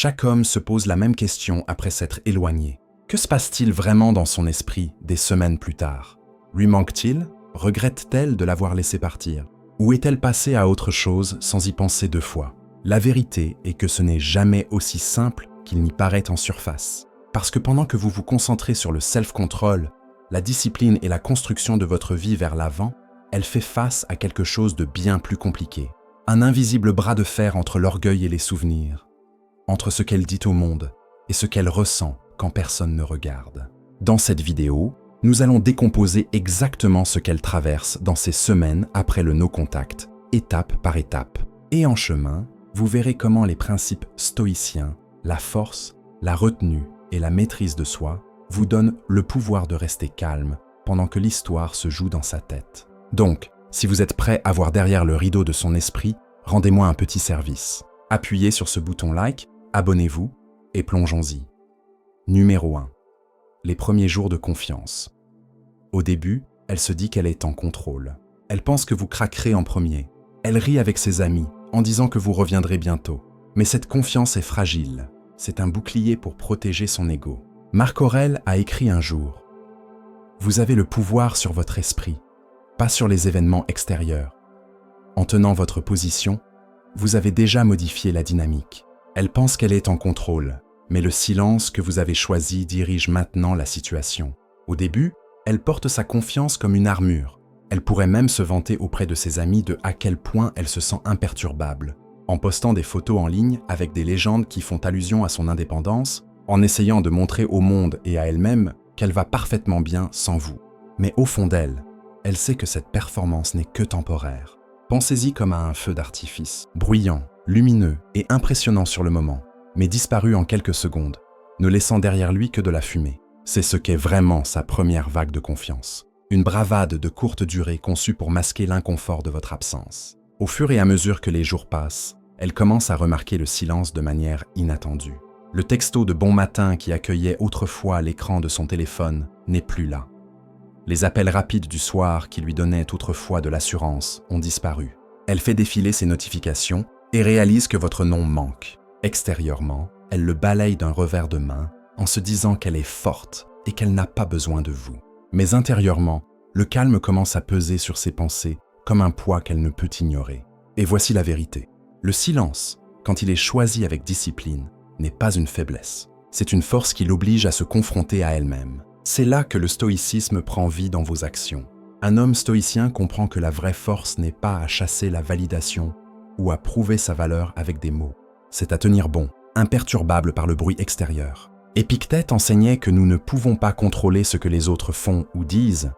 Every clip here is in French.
Chaque homme se pose la même question après s'être éloigné. Que se passe-t-il vraiment dans son esprit des semaines plus tard? Lui manque-t-il? Regrette-t-elle de l'avoir laissé partir? Ou est-elle passée à autre chose sans y penser deux fois? La vérité est que ce n'est jamais aussi simple qu'il n'y paraît en surface. Parce que pendant que vous vous concentrez sur le self-control, la discipline et la construction de votre vie vers l'avant, elle fait face à quelque chose de bien plus compliqué. Un invisible bras de fer entre l'orgueil et les souvenirs, entre ce qu'elle dit au monde et ce qu'elle ressent quand personne ne regarde. Dans cette vidéo, nous allons décomposer exactement ce qu'elle traverse dans ces semaines après le no-contact, étape par étape. Et en chemin, vous verrez comment les principes stoïciens, la force, la retenue et la maîtrise de soi vous donnent le pouvoir de rester calme pendant que l'histoire se joue dans sa tête. Donc, si vous êtes prêt à voir derrière le rideau de son esprit, rendez-moi un petit service. Appuyez sur ce bouton like, abonnez-vous et plongeons-y. Numéro 1. Les premiers jours de confiance. Au début, elle se dit qu'elle est en contrôle. Elle pense que vous craquerez en premier. Elle rit avec ses amis en disant que vous reviendrez bientôt. Mais cette confiance est fragile. C'est un bouclier pour protéger son ego. Marc Aurèle a écrit un jour « Vous avez le pouvoir sur votre esprit, pas sur les événements extérieurs. En tenant votre position, vous avez déjà modifié la dynamique. » Elle pense qu'elle est en contrôle, mais le silence que vous avez choisi dirige maintenant la situation. Au début, elle porte sa confiance comme une armure. Elle pourrait même se vanter auprès de ses amis de à quel point elle se sent imperturbable, en postant des photos en ligne avec des légendes qui font allusion à son indépendance, en essayant de montrer au monde et à elle-même qu'elle va parfaitement bien sans vous. Mais au fond d'elle, elle sait que cette performance n'est que temporaire. Pensez-y comme à un feu d'artifice, bruyant, lumineux et impressionnant sur le moment, mais disparu en quelques secondes, ne laissant derrière lui que de la fumée. C'est ce qu'est vraiment sa première vague de confiance. Une bravade de courte durée conçue pour masquer l'inconfort de votre absence. Au fur et à mesure que les jours passent, elle commence à remarquer le silence de manière inattendue. Le texto de bon matin qui accueillait autrefois l'écran de son téléphone n'est plus là. Les appels rapides du soir qui lui donnaient autrefois de l'assurance ont disparu. Elle fait défiler ses notifications et réalise que votre nom manque. Extérieurement, elle le balaye d'un revers de main en se disant qu'elle est forte et qu'elle n'a pas besoin de vous. Mais intérieurement, le calme commence à peser sur ses pensées comme un poids qu'elle ne peut ignorer. Et voici la vérité. Le silence, quand il est choisi avec discipline, n'est pas une faiblesse. C'est une force qui l'oblige à se confronter à elle-même. C'est là que le stoïcisme prend vie dans vos actions. Un homme stoïcien comprend que la vraie force n'est pas à chasser la validation ou à prouver sa valeur avec des mots. C'est à tenir bon, imperturbable par le bruit extérieur. Épictète enseignait que nous ne pouvons pas contrôler ce que les autres font ou disent,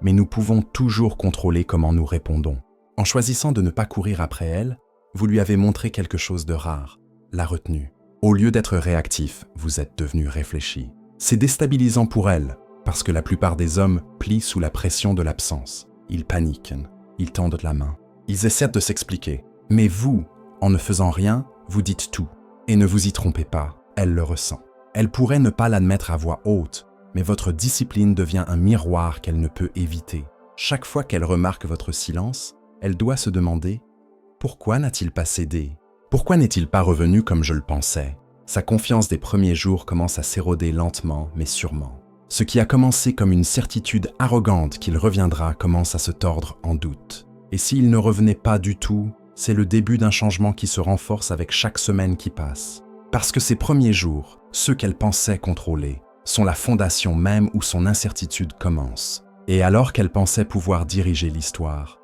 mais nous pouvons toujours contrôler comment nous répondons. En choisissant de ne pas courir après elle, vous lui avez montré quelque chose de rare, la retenue. Au lieu d'être réactif, vous êtes devenu réfléchi. C'est déstabilisant pour elle, parce que la plupart des hommes plient sous la pression de l'absence. Ils paniquent, ils tendent la main, ils essaient de s'expliquer. Mais vous, en ne faisant rien, vous dites tout. Et ne vous y trompez pas, elle le ressent. Elle pourrait ne pas l'admettre à voix haute, mais votre discipline devient un miroir qu'elle ne peut éviter. Chaque fois qu'elle remarque votre silence, elle doit se demander « Pourquoi n'a-t-il pas cédé? Pourquoi n'est-il pas revenu comme je le pensais ?» Sa confiance des premiers jours commence à s'éroder lentement mais sûrement. Ce qui a commencé comme une certitude arrogante qu'il reviendra commence à se tordre en doute. Et s'il ne revenait pas du tout, c'est le début d'un changement qui se renforce avec chaque semaine qui passe. Parce que ces premiers jours, ceux qu'elle pensait contrôler, sont la fondation même où son incertitude commence. Et alors qu'elle pensait pouvoir diriger l'histoire,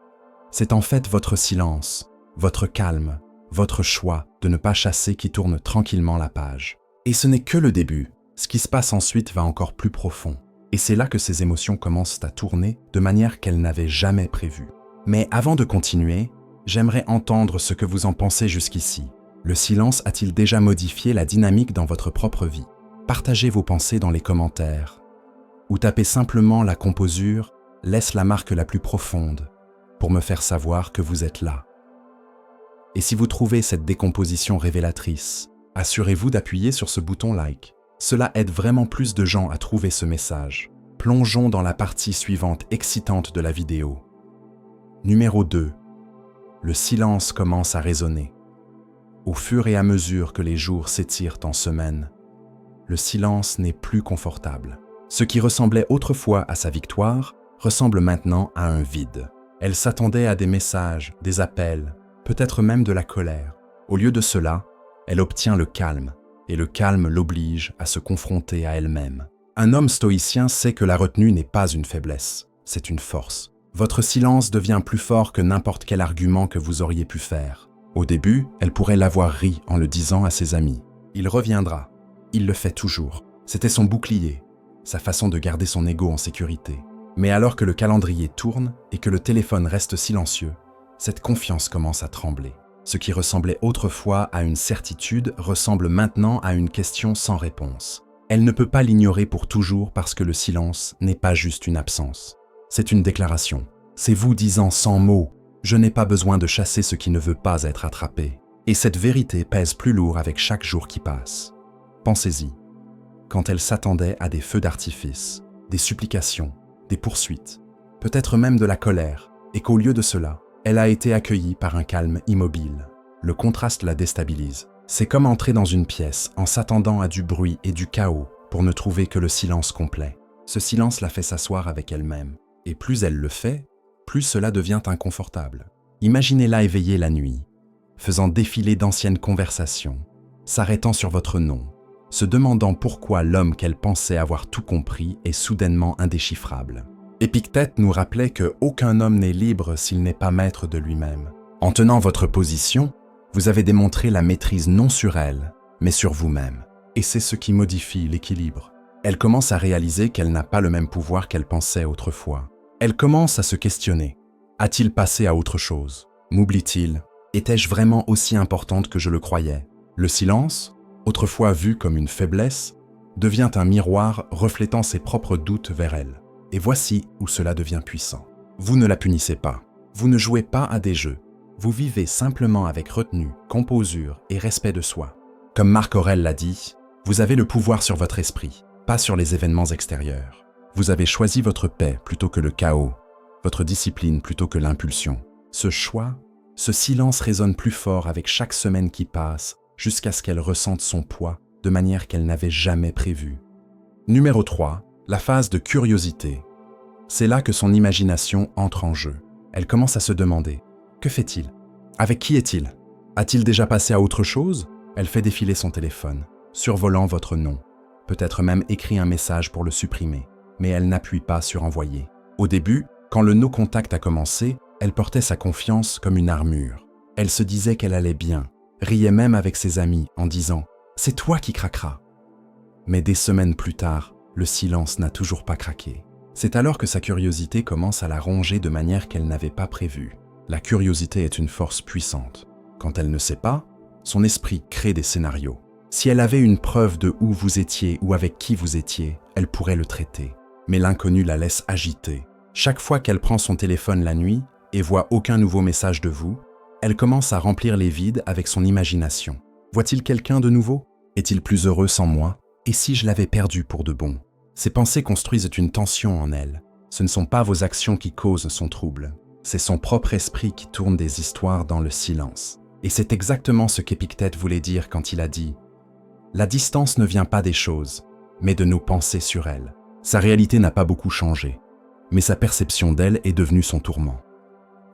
c'est en fait votre silence, votre calme, votre choix de ne pas chasser qui tourne tranquillement la page. Et ce n'est que le début. Ce qui se passe ensuite va encore plus profond. Et c'est là que ses émotions commencent à tourner de manière qu'elle n'avait jamais prévue. Mais avant de continuer, j'aimerais entendre ce que vous en pensez jusqu'ici. Le silence a-t-il déjà modifié la dynamique dans votre propre vie? Partagez vos pensées dans les commentaires. Ou tapez simplement la composure « Laisse la marque la plus profonde » pour me faire savoir que vous êtes là. Et si vous trouvez cette décomposition révélatrice, assurez-vous d'appuyer sur ce bouton like. Cela aide vraiment plus de gens à trouver ce message. Plongeons dans la partie suivante excitante de la vidéo. Numéro 2. Le silence commence à résonner. Au fur et à mesure que les jours s'étirent en semaines, le silence n'est plus confortable. Ce qui ressemblait autrefois à sa victoire ressemble maintenant à un vide. Elle s'attendait à des messages, des appels, peut-être même de la colère. Au lieu de cela, elle obtient le calme, et le calme l'oblige à se confronter à elle-même. Un homme stoïcien sait que la retenue n'est pas une faiblesse, c'est une force. Votre silence devient plus fort que n'importe quel argument que vous auriez pu faire. Au début, elle pourrait l'avoir ri en le disant à ses amis. Il reviendra. Il le fait toujours. C'était son bouclier, sa façon de garder son ego en sécurité. Mais alors que le calendrier tourne et que le téléphone reste silencieux, cette confiance commence à trembler. Ce qui ressemblait autrefois à une certitude ressemble maintenant à une question sans réponse. Elle ne peut pas l'ignorer pour toujours parce que le silence n'est pas juste une absence. C'est une déclaration. C'est vous disant sans mots « Je n'ai pas besoin de chasser ce qui ne veut pas être attrapé ». Et cette vérité pèse plus lourd avec chaque jour qui passe. Pensez-y. Quand elle s'attendait à des feux d'artifice, des supplications, des poursuites, peut-être même de la colère, et qu'au lieu de cela, elle a été accueillie par un calme immobile. Le contraste la déstabilise. C'est comme entrer dans une pièce en s'attendant à du bruit et du chaos pour ne trouver que le silence complet. Ce silence la fait s'asseoir avec elle-même. Et plus elle le fait, plus cela devient inconfortable. Imaginez-la éveillée la nuit, faisant défiler d'anciennes conversations, s'arrêtant sur votre nom, se demandant pourquoi l'homme qu'elle pensait avoir tout compris est soudainement indéchiffrable. Épictète nous rappelait que aucun homme n'est libre s'il n'est pas maître de lui-même. En tenant votre position, vous avez démontré la maîtrise non sur elle, mais sur vous-même. Et c'est ce qui modifie l'équilibre. Elle commence à réaliser qu'elle n'a pas le même pouvoir qu'elle pensait autrefois. Elle commence à se questionner. A-t-il passé à autre chose? M'oublie-t-il? Étais-je vraiment aussi importante que je le croyais? Le silence, autrefois vu comme une faiblesse, devient un miroir reflétant ses propres doutes vers elle. Et voici où cela devient puissant. Vous ne la punissez pas. Vous ne jouez pas à des jeux. Vous vivez simplement avec retenue, composure et respect de soi. Comme Marc Aurèle l'a dit, vous avez le pouvoir sur votre esprit, pas sur les événements extérieurs. Vous avez choisi votre paix plutôt que le chaos, votre discipline plutôt que l'impulsion. Ce choix, ce silence résonne plus fort avec chaque semaine qui passe, jusqu'à ce qu'elle ressente son poids de manière qu'elle n'avait jamais prévue. Numéro 3, la phase de curiosité. C'est là que son imagination entre en jeu. Elle commence à se demander « Que fait-il? Avec qui est-il? A-t-il déjà passé à autre chose ?» Elle fait défiler son téléphone, survolant votre nom. Peut-être même écrit un message pour le supprimer, mais elle n'appuie pas sur « Envoyer ». Au début, quand le no contact a commencé, elle portait sa confiance comme une armure. Elle se disait qu'elle allait bien, riait même avec ses amis en disant « C'est toi qui craqueras ». Mais des semaines plus tard, le silence n'a toujours pas craqué. C'est alors que sa curiosité commence à la ronger de manière qu'elle n'avait pas prévue. La curiosité est une force puissante. Quand elle ne sait pas, son esprit crée des scénarios. Si elle avait une preuve de où vous étiez ou avec qui vous étiez, elle pourrait le traiter. Mais l'inconnu la laisse agiter. Chaque fois qu'elle prend son téléphone la nuit et voit aucun nouveau message de vous, elle commence à remplir les vides avec son imagination. Voit-il quelqu'un de nouveau? Est-il plus heureux sans moi? Et si je l'avais perdu pour de bon? Ces pensées construisent une tension en elle. Ce ne sont pas vos actions qui causent son trouble. C'est son propre esprit qui tourne des histoires dans le silence. Et c'est exactement ce qu'Épictète voulait dire quand il a dit « La distance ne vient pas des choses, mais de nos pensées sur elles. » Sa réalité n'a pas beaucoup changé, mais sa perception d'elle est devenue son tourment.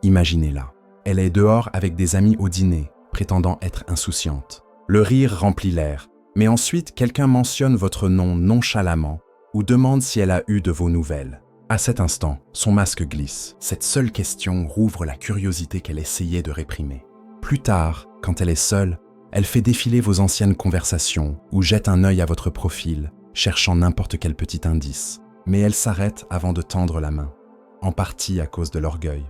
Imaginez-la. Elle est dehors avec des amis au dîner, prétendant être insouciante. Le rire remplit l'air, mais ensuite quelqu'un mentionne votre nom nonchalamment ou demande si elle a eu de vos nouvelles. À cet instant, son masque glisse. Cette seule question rouvre la curiosité qu'elle essayait de réprimer. Plus tard, quand elle est seule, elle fait défiler vos anciennes conversations ou jette un œil à votre profil, cherchant n'importe quel petit indice. Mais elle s'arrête avant de tendre la main, en partie à cause de l'orgueil,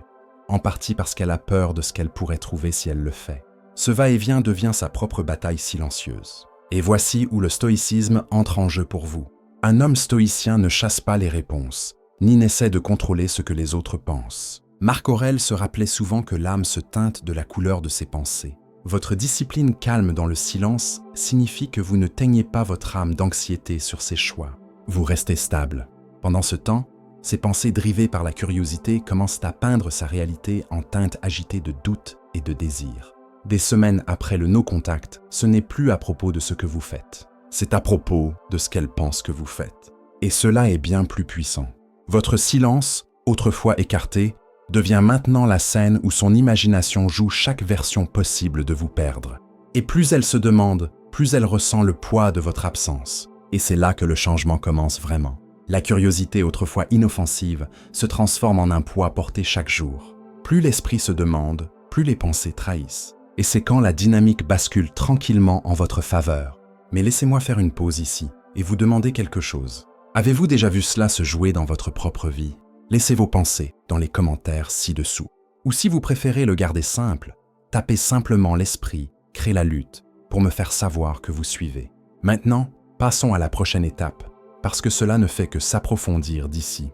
en partie parce qu'elle a peur de ce qu'elle pourrait trouver si elle le fait. Ce va-et-vient devient sa propre bataille silencieuse. Et voici où le stoïcisme entre en jeu pour vous. Un homme stoïcien ne chasse pas les réponses, ni n'essaie de contrôler ce que les autres pensent. Marc Aurèle se rappelait souvent que l'âme se teinte de la couleur de ses pensées. Votre discipline calme dans le silence signifie que vous ne teignez pas votre âme d'anxiété sur ses choix. Vous restez stable. Pendant ce temps, ses pensées drivées par la curiosité commencent à peindre sa réalité en teintes agitées de doute et de désir. des semaines après le no contact, ce n'est plus à propos de ce que vous faites. C'est à propos de ce qu'elle pense que vous faites. Et cela est bien plus puissant. Votre silence, autrefois écarté, devient maintenant la scène où son imagination joue chaque version possible de vous perdre. Et plus elle se demande, plus elle ressent le poids de votre absence. Et c'est là que le changement commence vraiment. La curiosité autrefois inoffensive se transforme en un poids porté chaque jour. Plus l'esprit se demande, plus les pensées trahissent. Et c'est quand la dynamique bascule tranquillement en votre faveur. Mais laissez-moi faire une pause ici et vous demander quelque chose. Avez-vous déjà vu cela se jouer dans votre propre vie? Laissez vos pensées dans les commentaires ci-dessous. Ou si vous préférez le garder simple, tapez simplement l'esprit, créez la lutte pour me faire savoir que vous suivez. Maintenant, passons à la prochaine étape, parce que cela ne fait que s'approfondir d'ici.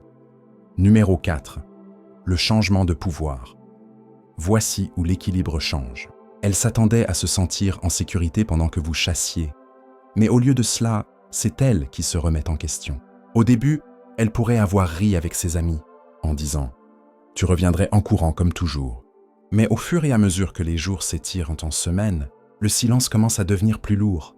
Numéro 4. Le changement de pouvoir. Voici où l'équilibre change. Elle s'attendait à se sentir en sécurité pendant que vous chassiez. Mais au lieu de cela, c'est elle qui se remet en question. Au début, elle pourrait avoir ri avec ses amis, en disant « Tu reviendrais en courant comme toujours ». Mais au fur et à mesure que les jours s'étirent en semaines, le silence commence à devenir plus lourd.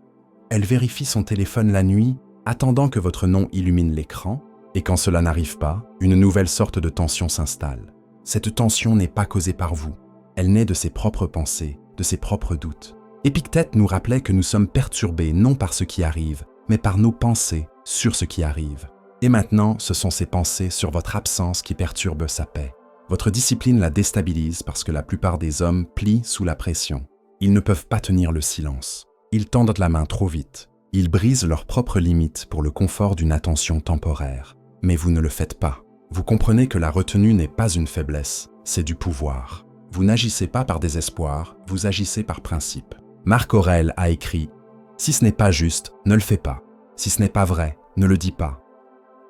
Elle vérifie son téléphone la nuit, attendant que votre nom illumine l'écran, et quand cela n'arrive pas, une nouvelle sorte de tension s'installe. Cette tension n'est pas causée par vous, elle naît de ses propres pensées, de ses propres doutes. Épictète nous rappelait que nous sommes perturbés non par ce qui arrive, mais par nos pensées sur ce qui arrive. Et maintenant, ce sont ces pensées sur votre absence qui perturbent sa paix. Votre discipline la déstabilise parce que la plupart des hommes plient sous la pression. Ils ne peuvent pas tenir le silence. Ils tendent la main trop vite. Ils brisent leurs propres limites pour le confort d'une attention temporaire. Mais vous ne le faites pas. Vous comprenez que la retenue n'est pas une faiblesse, c'est du pouvoir. Vous n'agissez pas par désespoir, vous agissez par principe. Marc Aurèle a écrit « Si ce n'est pas juste, ne le fais pas. Si ce n'est pas vrai, ne le dis pas. »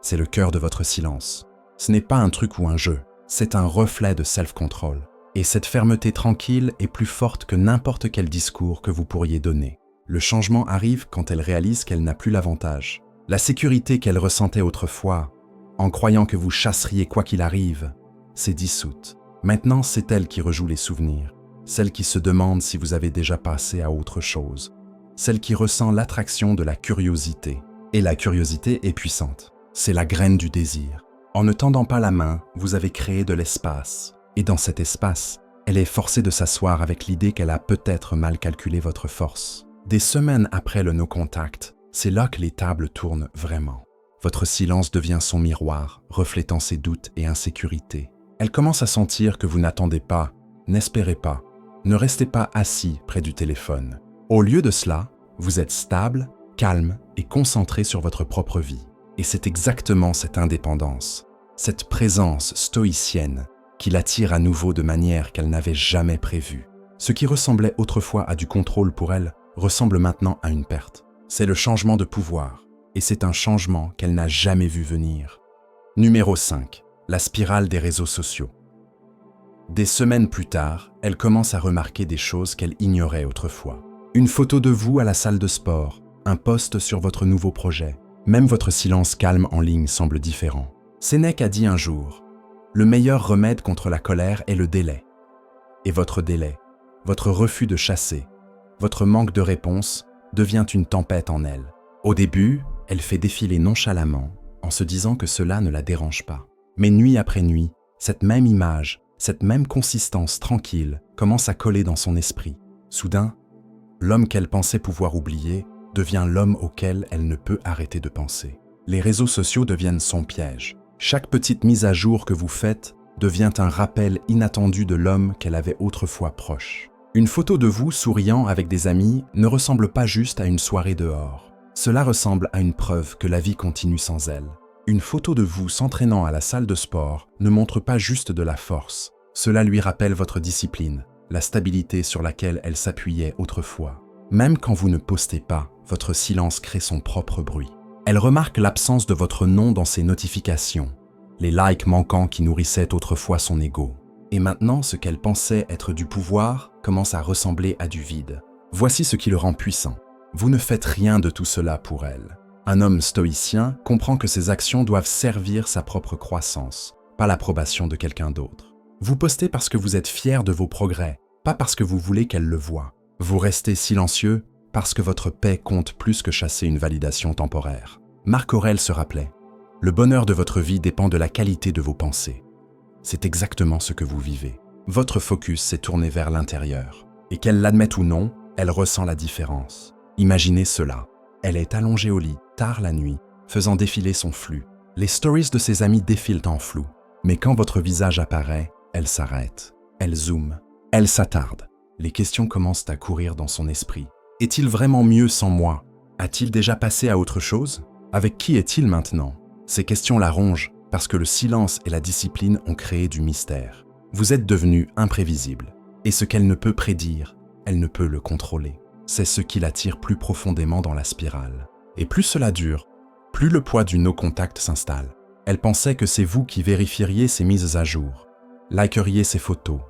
C'est le cœur de votre silence. Ce n'est pas un truc ou un jeu, c'est un reflet de self-control. Et cette fermeté tranquille est plus forte que n'importe quel discours que vous pourriez donner. Le changement arrive quand elle réalise qu'elle n'a plus l'avantage. La sécurité qu'elle ressentait autrefois, en croyant que vous chasseriez quoi qu'il arrive, s'est dissoute. Maintenant, c'est elle qui rejoue les souvenirs, celle qui se demande si vous avez déjà passé à autre chose, celle qui ressent l'attraction de la curiosité. Et la curiosité est puissante. C'est la graine du désir. En ne tendant pas la main, vous avez créé de l'espace. Et dans cet espace, elle est forcée de s'asseoir avec l'idée qu'elle a peut-être mal calculé votre force. Des semaines après le no-contact, c'est là que les tables tournent vraiment. Votre silence devient son miroir, reflétant ses doutes et insécurités. Elle commence à sentir que vous n'attendez pas, n'espérez pas, ne restez pas assis près du téléphone. Au lieu de cela, vous êtes stable, calme et concentré sur votre propre vie. Et c'est exactement cette indépendance, cette présence stoïcienne qui l'attire à nouveau de manière qu'elle n'avait jamais prévue. Ce qui ressemblait autrefois à du contrôle pour elle ressemble maintenant à une perte. C'est le changement de pouvoir, et c'est un changement qu'elle n'a jamais vu venir. Numéro 5. La spirale des réseaux sociaux. Des semaines plus tard, elle commence à remarquer des choses qu'elle ignorait autrefois. Une photo de vous à la salle de sport, un post sur votre nouveau projet. Même votre silence calme en ligne semble différent. Sénèque a dit un jour « Le meilleur remède contre la colère est le délai. » Et votre délai, votre refus de chasser, votre manque de réponse devient une tempête en elle. Au début, elle fait défiler nonchalamment en se disant que cela ne la dérange pas. Mais nuit après nuit, cette même image, cette même consistance tranquille commence à coller dans son esprit. Soudain, l'homme qu'elle pensait pouvoir oublier devient l'homme auquel elle ne peut arrêter de penser. Les réseaux sociaux deviennent son piège. Chaque petite mise à jour que vous faites devient un rappel inattendu de l'homme qu'elle avait autrefois proche. Une photo de vous souriant avec des amis ne ressemble pas juste à une soirée dehors. Cela ressemble à une preuve que la vie continue sans elle. Une photo de vous s'entraînant à la salle de sport ne montre pas juste de la force. Cela lui rappelle votre discipline, la stabilité sur laquelle elle s'appuyait autrefois. Même quand vous ne postez pas, votre silence crée son propre bruit. Elle remarque l'absence de votre nom dans ses notifications, les likes manquants qui nourrissaient autrefois son ego. Et maintenant, ce qu'elle pensait être du pouvoir commence à ressembler à du vide. Voici ce qui le rend puissant. Vous ne faites rien de tout cela pour elle. Un homme stoïcien comprend que ses actions doivent servir sa propre croissance, pas l'approbation de quelqu'un d'autre. Vous postez parce que vous êtes fier de vos progrès, pas parce que vous voulez qu'elle le voie. Vous restez silencieux parce que votre paix compte plus que chasser une validation temporaire. Marc Aurèle se rappelait « Le bonheur de votre vie dépend de la qualité de vos pensées ». C'est exactement ce que vous vivez. Votre focus s'est tourné vers l'intérieur. Et qu'elle l'admette ou non, elle ressent la différence. Imaginez cela. Elle est allongée au lit, tard la nuit, faisant défiler son flux. Les stories de ses amis défilent en flou. Mais quand votre visage apparaît, elle s'arrête. Elle zoome. Elle s'attarde. Les questions commencent à courir dans son esprit. Est-il vraiment mieux sans moi? A-t-il déjà passé à autre chose? Avec qui est-il maintenant? Ces questions la rongent parce que le silence et la discipline ont créé du mystère. Vous êtes devenu imprévisible. Et ce qu'elle ne peut prédire, elle ne peut le contrôler. C'est ce qui l'attire plus profondément dans la spirale. Et plus cela dure, plus le poids du no-contact s'installe. Elle pensait que c'est vous qui vérifieriez ses mises à jour, likeriez ses photos,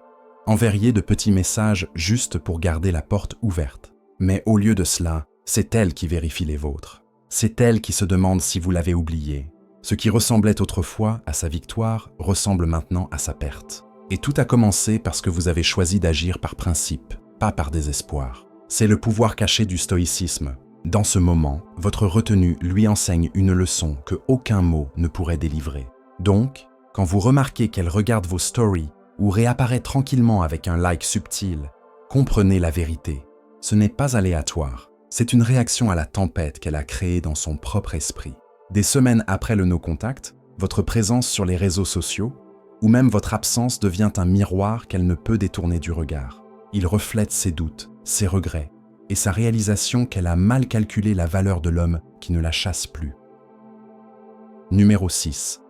enverriez de petits messages juste pour garder la porte ouverte. Mais au lieu de cela, c'est elle qui vérifie les vôtres. C'est elle qui se demande si vous l'avez oublié. Ce qui ressemblait autrefois à sa victoire ressemble maintenant à sa perte. Et tout a commencé parce que vous avez choisi d'agir par principe, pas par désespoir. C'est le pouvoir caché du stoïcisme. Dans ce moment, votre retenue lui enseigne une leçon que aucun mot ne pourrait délivrer. Donc, quand vous remarquez qu'elle regarde vos stories ou réapparaît tranquillement avec un like subtil, comprenez la vérité. Ce n'est pas aléatoire. C'est une réaction à la tempête qu'elle a créée dans son propre esprit. Des semaines après le no-contact, votre présence sur les réseaux sociaux ou même votre absence devient un miroir qu'elle ne peut détourner du regard. Il reflète ses doutes, ses regrets et sa réalisation qu'elle a mal calculé la valeur de l'homme qui ne la chasse plus. Numéro 6.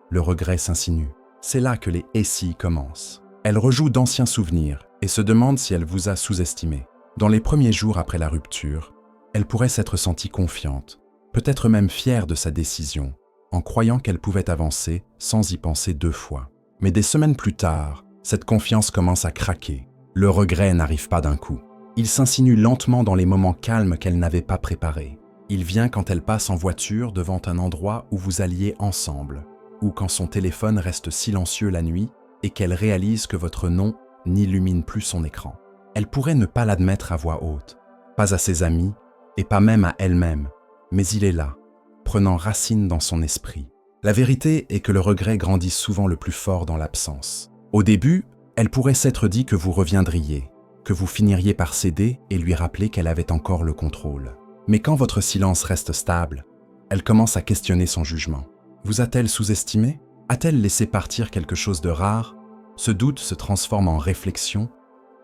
Le regret s'insinue. C'est là que les « et si » commencent. Elle rejoue d'anciens souvenirs et se demande si elle vous a sous-estimé. Dans les premiers jours après la rupture, elle pourrait s'être sentie confiante, peut-être même fière de sa décision, en croyant qu'elle pouvait avancer sans y penser 2 fois. Mais des semaines plus tard, cette confiance commence à craquer. Le regret n'arrive pas d'un coup. Il s'insinue lentement dans les moments calmes qu'elle n'avait pas préparés. Il vient quand elle passe en voiture devant un endroit où vous alliez ensemble, ou quand son téléphone reste silencieux la nuit et qu'elle réalise que votre nom n'illumine plus son écran. Elle pourrait ne pas l'admettre à voix haute, pas à ses amis et pas même à elle-même, mais il est là, prenant racine dans son esprit. La vérité est que le regret grandit souvent le plus fort dans l'absence. Au début, elle pourrait s'être dit que vous reviendriez, que vous finiriez par céder et lui rappeler qu'elle avait encore le contrôle. Mais quand votre silence reste stable, elle commence à questionner son jugement. Vous a-t-elle sous-estimé? A-t-elle laissé partir quelque chose de rare? Ce doute se transforme en réflexion,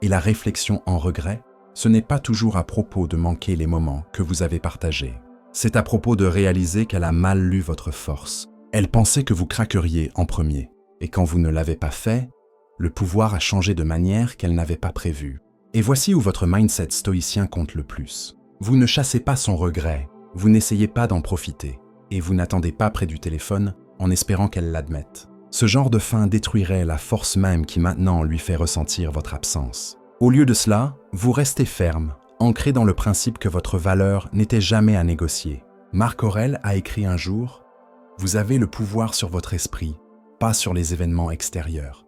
et la réflexion en regret. Ce n'est pas toujours à propos de manquer les moments que vous avez partagés. C'est à propos de réaliser qu'elle a mal lu votre force. Elle pensait que vous craqueriez en premier. Et quand vous ne l'avez pas fait, le pouvoir a changé de manière qu'elle n'avait pas prévue. Et voici où votre mindset stoïcien compte le plus. Vous ne chassez pas son regret, vous n'essayez pas d'en profiter. Et vous n'attendez pas près du téléphone en espérant qu'elle l'admette. Ce genre de fin détruirait la force même qui maintenant lui fait ressentir votre absence. Au lieu de cela, vous restez ferme, ancré dans le principe que votre valeur n'était jamais à négocier. Marc Aurèle a écrit un jour « Vous avez le pouvoir sur votre esprit, pas sur les événements extérieurs. »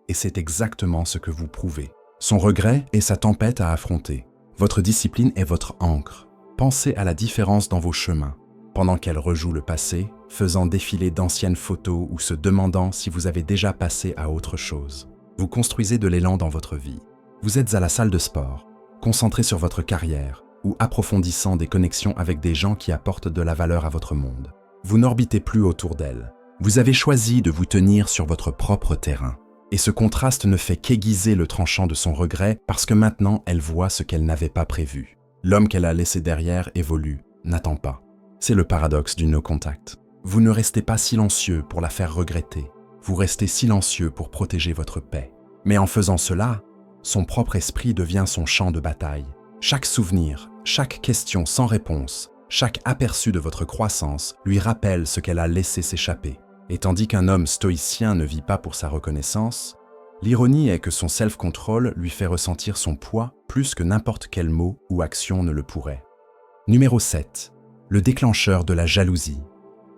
Et c'est exactement ce que vous prouvez. Son regret est sa tempête à affronter. Votre discipline est votre ancre. Pensez à la différence dans vos chemins. Pendant qu'elle rejoue le passé, faisant défiler d'anciennes photos ou se demandant si vous avez déjà passé à autre chose. Vous construisez de l'élan dans votre vie. Vous êtes à la salle de sport, concentré sur votre carrière ou approfondissant des connexions avec des gens qui apportent de la valeur à votre monde. Vous n'orbitez plus autour d'elle. Vous avez choisi de vous tenir sur votre propre terrain. Et ce contraste ne fait qu'aiguiser le tranchant de son regret parce que maintenant elle voit ce qu'elle n'avait pas prévu. L'homme qu'elle a laissé derrière évolue, n'attend pas. C'est le paradoxe du no-contact. Vous ne restez pas silencieux pour la faire regretter, vous restez silencieux pour protéger votre paix. Mais en faisant cela, son propre esprit devient son champ de bataille. Chaque souvenir, chaque question sans réponse, chaque aperçu de votre croissance lui rappelle ce qu'elle a laissé s'échapper. Et tandis qu'un homme stoïcien ne vit pas pour sa reconnaissance, l'ironie est que son self-control lui fait ressentir son poids plus que n'importe quel mot ou action ne le pourrait. Numéro 7. Le déclencheur de la jalousie.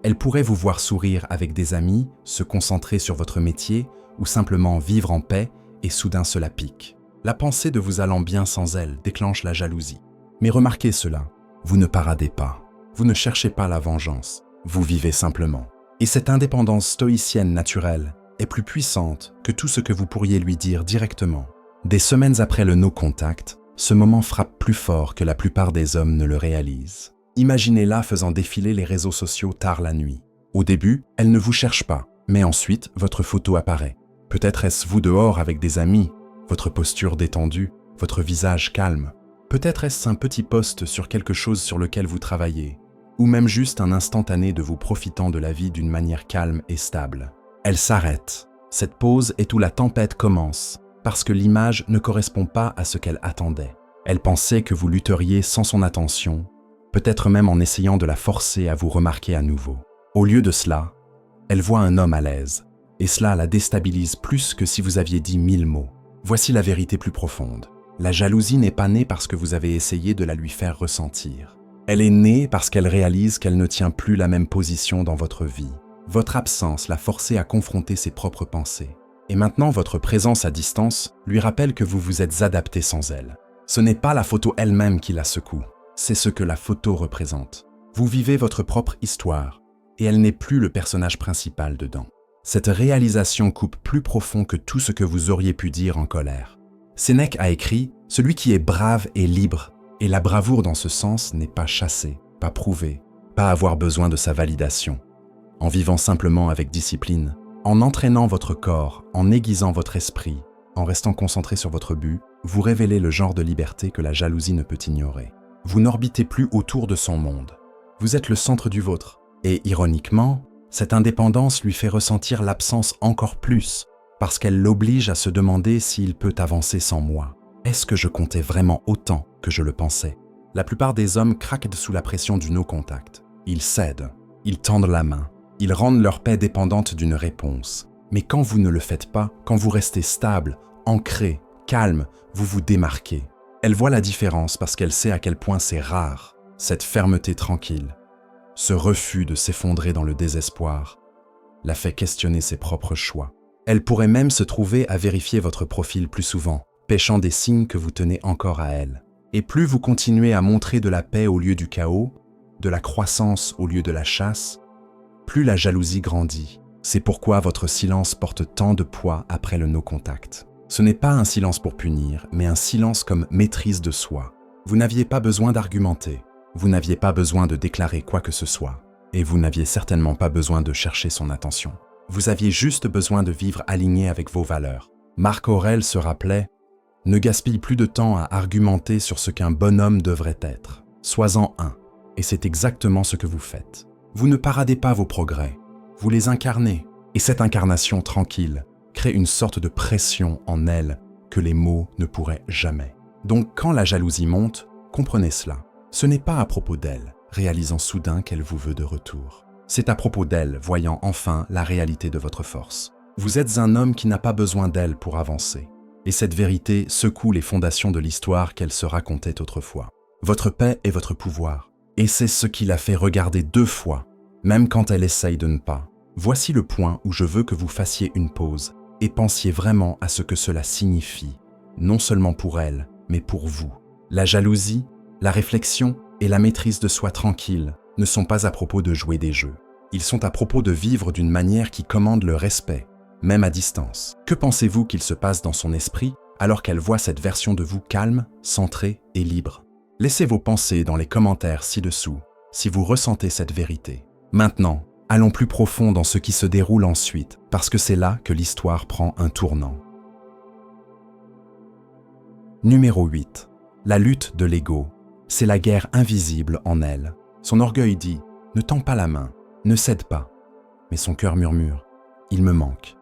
Elle pourrait vous voir sourire avec des amis, se concentrer sur votre métier ou simplement vivre en paix et soudain cela pique. La pensée de vous allant bien sans elle déclenche la jalousie. Mais remarquez cela, vous ne paradez pas, vous ne cherchez pas la vengeance, vous vivez simplement. Et cette indépendance stoïcienne naturelle est plus puissante que tout ce que vous pourriez lui dire directement. Des semaines après le no-contact, ce moment frappe plus fort que la plupart des hommes ne le réalisent. Imaginez-la faisant défiler les réseaux sociaux tard la nuit. Au début, elle ne vous cherche pas, mais ensuite, votre photo apparaît. Peut-être est-ce vous dehors avec des amis, votre posture détendue, votre visage calme. Peut-être est-ce un petit post sur quelque chose sur lequel vous travaillez, ou même juste un instantané de vous profitant de la vie d'une manière calme et stable. Elle s'arrête. Cette pause est où la tempête commence, parce que l'image ne correspond pas à ce qu'elle attendait. Elle pensait que vous lutteriez sans son attention, peut-être même en essayant de la forcer à vous remarquer à nouveau. Au lieu de cela, elle voit un homme à l'aise, et cela la déstabilise plus que si vous aviez dit 1000 mots. Voici la vérité plus profonde. La jalousie n'est pas née parce que vous avez essayé de la lui faire ressentir. Elle est née parce qu'elle réalise qu'elle ne tient plus la même position dans votre vie. Votre absence l'a forcée à confronter ses propres pensées. Et maintenant, votre présence à distance lui rappelle que vous vous êtes adapté sans elle. Ce n'est pas la photo elle-même qui la secoue, c'est ce que la photo représente. Vous vivez votre propre histoire, et elle n'est plus le personnage principal dedans. Cette réalisation coupe plus profond que tout ce que vous auriez pu dire en colère. Sénèque a écrit « Celui qui est brave est libre », et la bravoure dans ce sens n'est pas chassée, pas prouvée, pas avoir besoin de sa validation. En vivant simplement avec discipline, en entraînant votre corps, en aiguisant votre esprit, en restant concentré sur votre but, vous révélez le genre de liberté que la jalousie ne peut ignorer. Vous n'orbitez plus autour de son monde. Vous êtes le centre du vôtre. Et ironiquement, cette indépendance lui fait ressentir l'absence encore plus, parce qu'elle l'oblige à se demander s'il peut avancer sans moi. Est-ce que je comptais vraiment autant que je le pensais? La plupart des hommes craquent sous la pression du no-contact. Ils cèdent, ils tendent la main, ils rendent leur paix dépendante d'une réponse. Mais quand vous ne le faites pas, quand vous restez stable, ancré, calme, vous vous démarquez. Elle voit la différence parce qu'elle sait à quel point c'est rare, cette fermeté tranquille. Ce refus de s'effondrer dans le désespoir la fait questionner ses propres choix. Elle pourrait même se trouver à vérifier votre profil plus souvent, pêchant des signes que vous tenez encore à elle. Et plus vous continuez à montrer de la paix au lieu du chaos, de la croissance au lieu de la chasse, plus la jalousie grandit. C'est pourquoi votre silence porte tant de poids après le no-contact. Ce n'est pas un silence pour punir, mais un silence comme maîtrise de soi. Vous n'aviez pas besoin d'argumenter, vous n'aviez pas besoin de déclarer quoi que ce soit, et vous n'aviez certainement pas besoin de chercher son attention. Vous aviez juste besoin de vivre aligné avec vos valeurs. Marc Aurèle se rappelait « Ne gaspille plus de temps à argumenter sur ce qu'un bonhomme devrait être. Sois-en un. » Et c'est exactement ce que vous faites. Vous ne paradez pas vos progrès, vous les incarnez. Et cette incarnation tranquille crée une sorte de pression en elle que les mots ne pourraient jamais. Donc quand la jalousie monte, comprenez cela. Ce n'est pas à propos d'elle, réalisant soudain qu'elle vous veut de retour. C'est à propos d'elle, voyant enfin la réalité de votre force. Vous êtes un homme qui n'a pas besoin d'elle pour avancer. Et cette vérité secoue les fondations de l'histoire qu'elle se racontait autrefois. Votre paix est votre pouvoir. Et c'est ce qui la fait regarder 2 fois, même quand elle essaye de ne pas. Voici le point où je veux que vous fassiez une pause et pensiez vraiment à ce que cela signifie, non seulement pour elle, mais pour vous. La jalousie, la réflexion et la maîtrise de soi tranquille ne sont pas à propos de jouer des jeux. Ils sont à propos de vivre d'une manière qui commande le respect, même à distance. Que pensez-vous qu'il se passe dans son esprit alors qu'elle voit cette version de vous calme, centrée et libre? Laissez vos pensées dans les commentaires ci-dessous si vous ressentez cette vérité. Maintenant, allons plus profond dans ce qui se déroule ensuite, parce que c'est là que l'histoire prend un tournant. Numéro 8. La lutte de l'ego. C'est la guerre invisible en elle. Son orgueil dit « Ne tends pas la main, ne cède pas ». Mais son cœur murmure « Il me manque ».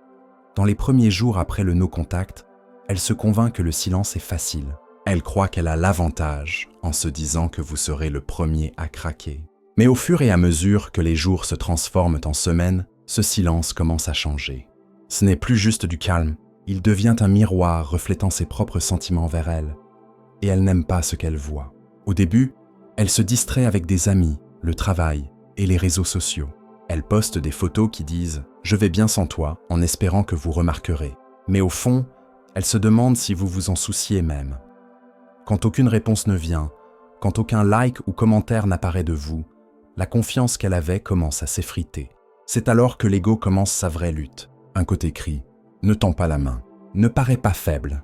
Dans les premiers jours après le no-contact, elle se convainc que le silence est facile. Elle croit qu'elle a l'avantage en se disant que vous serez le premier à craquer. Mais au fur et à mesure que les jours se transforment en semaines, ce silence commence à changer. Ce n'est plus juste du calme, il devient un miroir reflétant ses propres sentiments vers elle. Et elle n'aime pas ce qu'elle voit. Au début, elle se distrait avec des amis, le travail et les réseaux sociaux. Elle poste des photos qui disent « Je vais bien sans toi » en espérant que vous remarquerez. Mais au fond, Elle se demande si vous vous en souciez même. Quand aucune réponse ne vient, quand aucun like ou commentaire n'apparaît de vous, la confiance qu'elle avait commence à s'effriter. C'est alors que l'ego commence sa vraie lutte. Un côté crie « Ne tends pas la main, ne paraît pas faible ».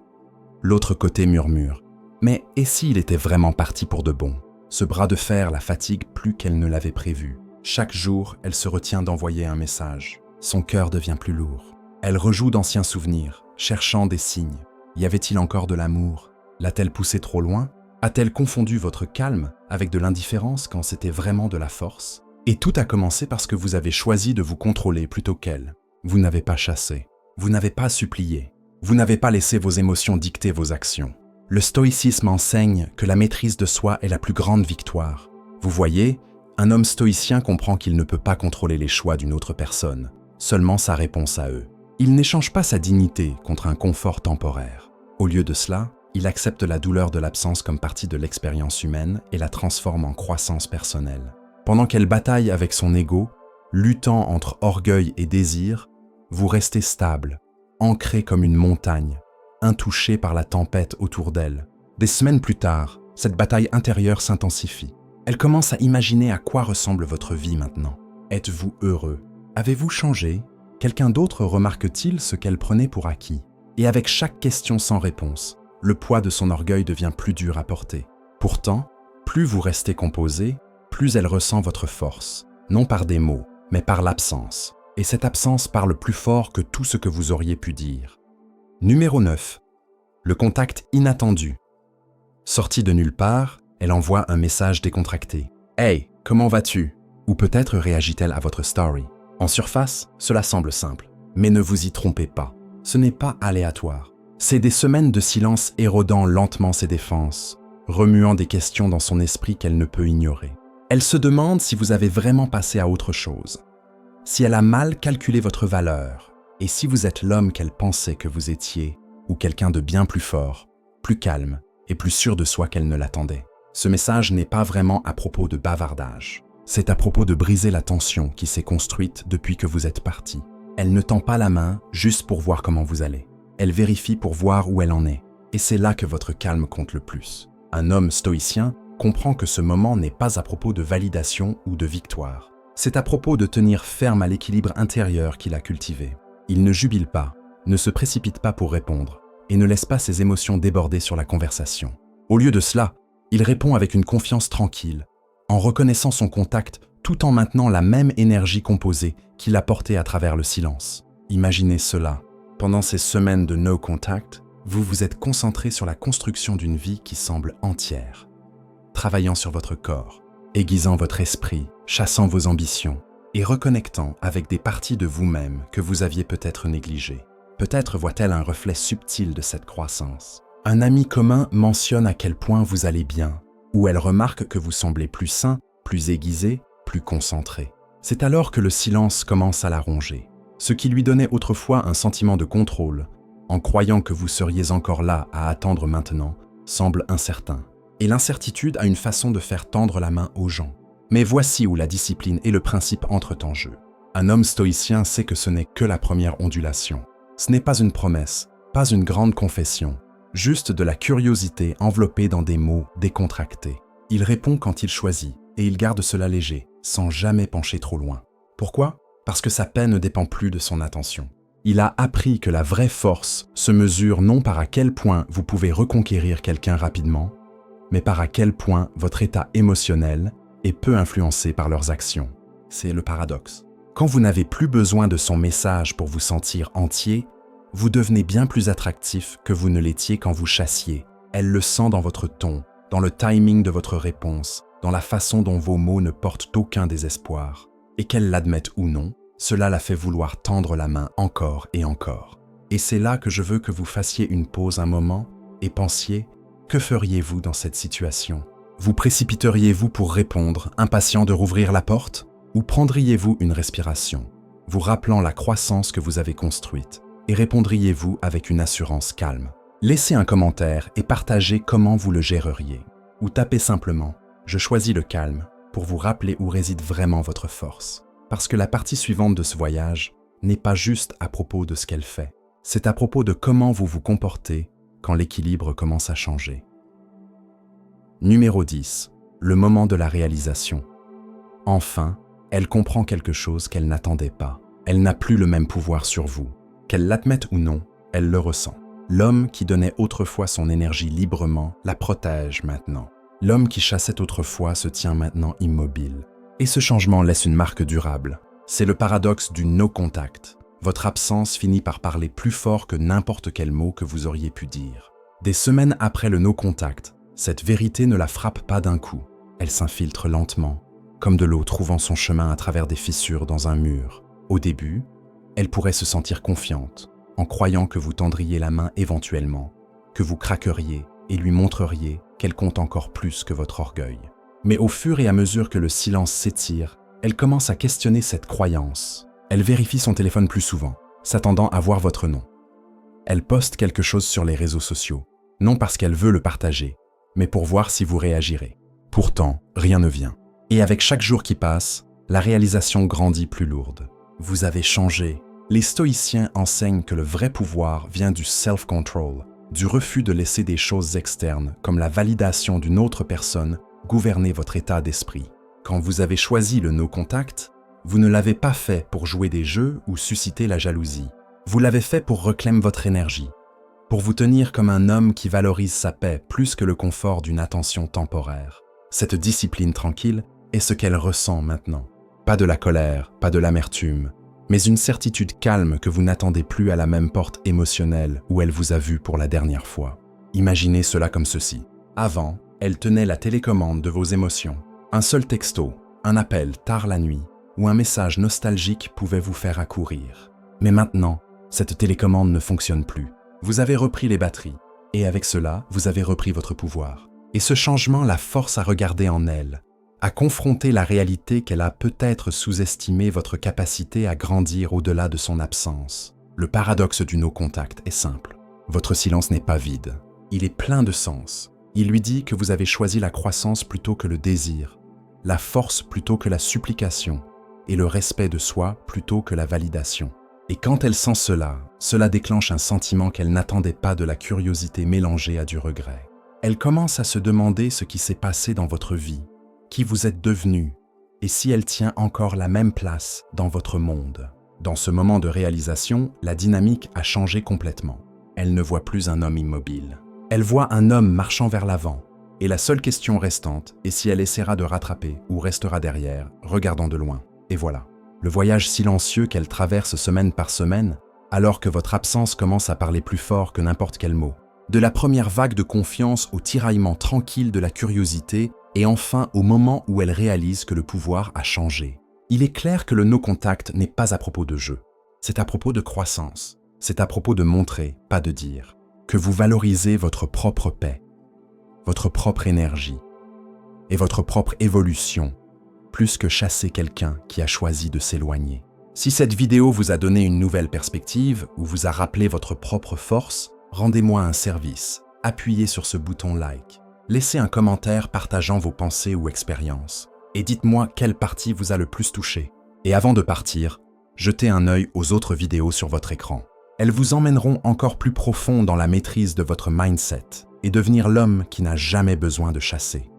L'autre côté murmure « Mais et s'il était vraiment parti pour de bon ?» Ce bras de fer la fatigue plus qu'elle ne l'avait prévu. Chaque jour, elle se retient d'envoyer un message. Son cœur devient plus lourd. Elle rejoue d'anciens souvenirs, cherchant des signes. Y avait-il encore de l'amour? L'a-t-elle poussé trop loin? A-t-elle confondu votre calme avec de l'indifférence quand c'était vraiment de la force? Et tout a commencé parce que vous avez choisi de vous contrôler plutôt qu'elle. Vous n'avez pas chassé. Vous n'avez pas supplié. Vous n'avez pas laissé vos émotions dicter vos actions. Le stoïcisme enseigne que la maîtrise de soi est la plus grande victoire. Vous voyez, un homme stoïcien comprend qu'il ne peut pas contrôler les choix d'une autre personne, seulement sa réponse à eux. Il n'échange pas sa dignité contre un confort temporaire. Au lieu de cela, il accepte la douleur de l'absence comme partie de l'expérience humaine et la transforme en croissance personnelle. Pendant qu'elle bataille avec son ego, luttant entre orgueil et désir, vous restez stable, ancré comme une montagne, intouché par la tempête autour d'elle. Des semaines plus tard, cette bataille intérieure s'intensifie. Elle commence à imaginer à quoi ressemble votre vie maintenant. Êtes-vous heureux? Avez-vous changé? Quelqu'un d'autre remarque-t-il ce qu'elle prenait pour acquis? Et avec chaque question sans réponse, le poids de son orgueil devient plus dur à porter. Pourtant, plus vous restez composé, plus elle ressent votre force, non par des mots, mais par l'absence. Et cette absence parle plus fort que tout ce que vous auriez pu dire. Numéro 9. Le contact inattendu. Sortie de nulle part, elle envoie un message décontracté. « Hey, comment vas-tu » Ou peut-être réagit-elle à votre story. En surface, cela semble simple. Mais ne vous y trompez pas. Ce n'est pas aléatoire. C'est des semaines de silence érodant lentement ses défenses, remuant des questions dans son esprit qu'elle ne peut ignorer. Elle se demande si vous avez vraiment passé à autre chose, si elle a mal calculé votre valeur, et si vous êtes l'homme qu'elle pensait que vous étiez, ou quelqu'un de bien plus fort, plus calme et plus sûr de soi qu'elle ne l'attendait. Ce message n'est pas vraiment à propos de bavardage. C'est à propos de briser la tension qui s'est construite depuis que vous êtes parti. Elle ne tend pas la main juste pour voir comment vous allez. Elle vérifie pour voir où elle en est. Et c'est là que votre calme compte le plus. Un homme stoïcien comprend que ce moment n'est pas à propos de validation ou de victoire. C'est à propos de tenir ferme à l'équilibre intérieur qu'il a cultivé. Il ne jubile pas, ne se précipite pas pour répondre, et ne laisse pas ses émotions déborder sur la conversation. Au lieu de cela, il répond avec une confiance tranquille, en reconnaissant son contact tout en maintenant la même énergie composée qu'il a portée à travers le silence. Imaginez cela. Pendant ces semaines de no contact, vous vous êtes concentré sur la construction d'une vie qui semble entière, travaillant sur votre corps, aiguisant votre esprit, chassant vos ambitions et reconnectant avec des parties de vous-même que vous aviez peut-être négligées. Peut-être voit-elle un reflet subtil de cette croissance. Un ami commun mentionne à quel point vous allez bien, ou elle remarque que vous semblez plus sain, plus aiguisé, plus concentré. C'est alors que le silence commence à la ronger. Ce qui lui donnait autrefois un sentiment de contrôle, en croyant que vous seriez encore là à attendre maintenant, semble incertain. Et l'incertitude a une façon de faire tendre la main aux gens. Mais voici où la discipline et le principe entrent en jeu. Un homme stoïcien sait que ce n'est que la première ondulation. Ce n'est pas une promesse, pas une grande confession, juste de la curiosité enveloppée dans des mots décontractés. Il répond quand il choisit, et il garde cela léger, sans jamais pencher trop loin. Pourquoi ? Parce que sa paix ne dépend plus de son attention. Il a appris que la vraie force se mesure non par à quel point vous pouvez reconquérir quelqu'un rapidement, mais par à quel point votre état émotionnel est peu influencé par leurs actions. C'est le paradoxe. Quand vous n'avez plus besoin de son message pour vous sentir entier, vous devenez bien plus attractif que vous ne l'étiez quand vous chassiez. Elle le sent dans votre ton, dans le timing de votre réponse, dans la façon dont vos mots ne portent aucun désespoir. Et qu'elle l'admette ou non, cela la fait vouloir tendre la main encore et encore. Et c'est là que je veux que vous fassiez une pause un moment et pensiez, que feriez-vous dans cette situation ? Vous précipiteriez-vous pour répondre, impatient de rouvrir la porte ? Ou prendriez-vous une respiration, vous rappelant la croissance que vous avez construite, et répondriez-vous avec une assurance calme ? Laissez un commentaire et partagez comment vous le géreriez. Ou tapez simplement « Je choisis le calme » pour vous rappeler où réside vraiment votre force. Parce que la partie suivante de ce voyage n'est pas juste à propos de ce qu'elle fait, C'est à propos de comment vous vous comportez quand l'équilibre commence à changer. Numéro 10. Le moment de la réalisation. Enfin, elle comprend quelque chose qu'elle n'attendait pas. Elle n'a plus le même pouvoir sur vous. Qu'elle l'admette ou non, elle le ressent. L'homme qui donnait autrefois son énergie librement la protège maintenant. L'homme qui chassait autrefois se tient maintenant immobile. Et ce changement laisse une marque durable. C'est le paradoxe du no contact. Votre absence finit par parler plus fort que n'importe quel mot que vous auriez pu dire. Des semaines après le no contact, cette vérité ne la frappe pas d'un coup. Elle s'infiltre lentement, comme de l'eau trouvant son chemin à travers des fissures dans un mur. Au début, elle pourrait se sentir confiante, en croyant que vous tendriez la main éventuellement, que vous craqueriez et lui montreriez qu'elle compte encore plus que votre orgueil. Mais au fur et à mesure que le silence s'étire, elle commence à questionner cette croyance. Elle vérifie son téléphone plus souvent, s'attendant à voir votre nom. Elle poste quelque chose sur les réseaux sociaux, non parce qu'elle veut le partager, mais pour voir si vous réagirez. Pourtant, rien ne vient. Et avec chaque jour qui passe, la réalisation grandit plus lourde. Vous avez changé. Les stoïciens enseignent que le vrai pouvoir vient du self-control, du refus de laisser des choses externes, comme la validation d'une autre personne, gouverner votre état d'esprit. Quand vous avez choisi le no-contact, vous ne l'avez pas fait pour jouer des jeux ou susciter la jalousie. Vous l'avez fait pour reclamer votre énergie, pour vous tenir comme un homme qui valorise sa paix plus que le confort d'une attention temporaire. Cette discipline tranquille est ce qu'elle ressent maintenant. Pas de la colère, pas de l'amertume, mais une certitude calme que vous n'attendez plus à la même porte émotionnelle où elle vous a vu pour la dernière fois. Imaginez cela comme ceci. Avant, elle tenait la télécommande de vos émotions. Un seul texto, un appel tard la nuit, ou un message nostalgique pouvait vous faire accourir. Mais maintenant, cette télécommande ne fonctionne plus. Vous avez repris les batteries, et avec cela, vous avez repris votre pouvoir. Et ce changement la force à regarder en elle, à confronter la réalité qu'elle a peut-être sous-estimé votre capacité à grandir au-delà de son absence. Le paradoxe du no-contact est simple. Votre silence n'est pas vide. Il est plein de sens. Il lui dit que vous avez choisi la croissance plutôt que le désir, la force plutôt que la supplication, et le respect de soi plutôt que la validation. Et quand elle sent cela, cela déclenche un sentiment qu'elle n'attendait pas, de la curiosité mélangée à du regret. Elle commence à se demander ce qui s'est passé dans votre vie, qui vous êtes devenu, et si elle tient encore la même place dans votre monde. Dans ce moment de réalisation, la dynamique a changé complètement. Elle ne voit plus un homme immobile. Elle voit un homme marchant vers l'avant, et la seule question restante est si elle essaiera de rattraper ou restera derrière, regardant de loin. Et voilà, le voyage silencieux qu'elle traverse semaine par semaine, alors que votre absence commence à parler plus fort que n'importe quel mot. De la première vague de confiance au tiraillement tranquille de la curiosité, et enfin au moment où elle réalise que le pouvoir a changé. Il est clair que le no-contact n'est pas à propos de jeu. C'est à propos de croissance. C'est à propos de montrer, pas de dire, que vous valorisez votre propre paix, votre propre énergie et votre propre évolution, plus que chasser quelqu'un qui a choisi de s'éloigner. Si cette vidéo vous a donné une nouvelle perspective ou vous a rappelé votre propre force, rendez-moi un service. Appuyez sur ce bouton like. Laissez un commentaire partageant vos pensées ou expériences. Et dites-moi quelle partie vous a le plus touché. Et avant de partir, jetez un œil aux autres vidéos sur votre écran. Elles vous emmèneront encore plus profond dans la maîtrise de votre mindset et devenir l'homme qui n'a jamais besoin de chasser.